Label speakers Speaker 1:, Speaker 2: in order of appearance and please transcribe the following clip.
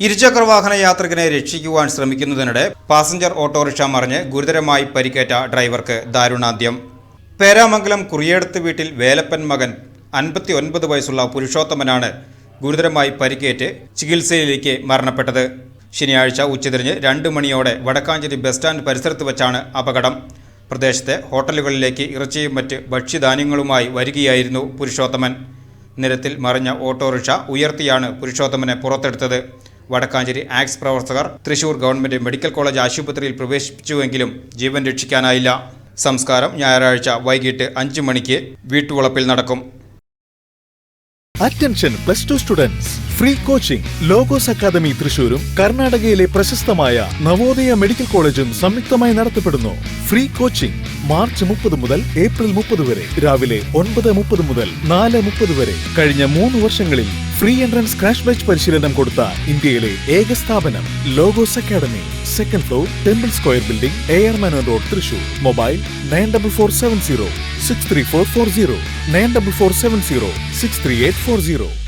Speaker 1: ഇരുചക്രവാഹന യാത്രികനെ രക്ഷിക്കുവാൻ ശ്രമിക്കുന്നതിനിടെ passenger autorickshaw മറിഞ്ഞ് ഗുരുതരമായി പരിക്കേറ്റ ഡ്രൈവർക്ക് ദാരുണാന്ത്യം. പേരാമംഗലം കുറിയേടത്ത് വീട്ടിൽ വേലപ്പൻ മകൻ 59 വയസ്സുള്ള പുരുഷോത്തമനാണ് ഗുരുതരമായി പരിക്കേറ്റ് ചികിത്സയിലേക്ക് മരണപ്പെട്ടത്. ശനിയാഴ്ച ഉച്ചതിരിഞ്ഞ് 2 മണിയോടെ വടക്കാഞ്ചേരി ബസ് സ്റ്റാൻഡ് പരിസരത്ത് വച്ചാണ് അപകടം. പ്രദേശത്തെ ഹോട്ടലുകളിലേക്ക് ഇറച്ചിയും മറ്റ് ഭക്ഷ്യധാന്യങ്ങളുമായി വരികയായിരുന്നു പുരുഷോത്തമൻ. നിരത്തിൽ മറിഞ്ഞ ഓട്ടോറിക്ഷ ഉയർത്തിയാണ് പുരുഷോത്തമനെ പുറത്തെടുത്തത്. വടക്കാഞ്ചേരി ആക്സ് പ്രവർത്തകർ തൃശൂർ ഗവൺമെന്റ് മെഡിക്കൽ കോളേജ് ആശുപത്രിയിൽ പ്രവേശിപ്പിച്ചുവെങ്കിലും ജീവൻ രക്ഷിക്കാനായില്ല. സംസ്കാരം ഞായറാഴ്ച വൈകിട്ട് 5 മണിക്ക് വീട്ടുവളപ്പിൽ നടക്കും.
Speaker 2: Attention +2 students, free coaching. Logos Academy തൃശൂരും കർണാടകയിലെ പ്രശസ്തമായ നവോദയ മെഡിക്കൽ കോളേജും സംയുക്തമായി നടത്തപ്പെടുന്നു. ഫ്രീ കോച്ചിംഗ് മാർച്ച് 30 മുതൽ ഏപ്രിൽ 30 വരെ രാവിലെ 9:30 മുതൽ 4:30 വരെ. കഴിഞ്ഞ 3 വർഷങ്ങളിൽ ഫ്രീ എൻട്രൻസ് ക്രാഷ് ബാച്ച് പരിശീലനം കൊടുത്ത ഇന്ത്യയിലെ ഏക സ്ഥാപനം Logos Academy. 2nd floor, Temple Square Building, AR Menon Road, Thrissur. Mobile 9447063440, 9447063840.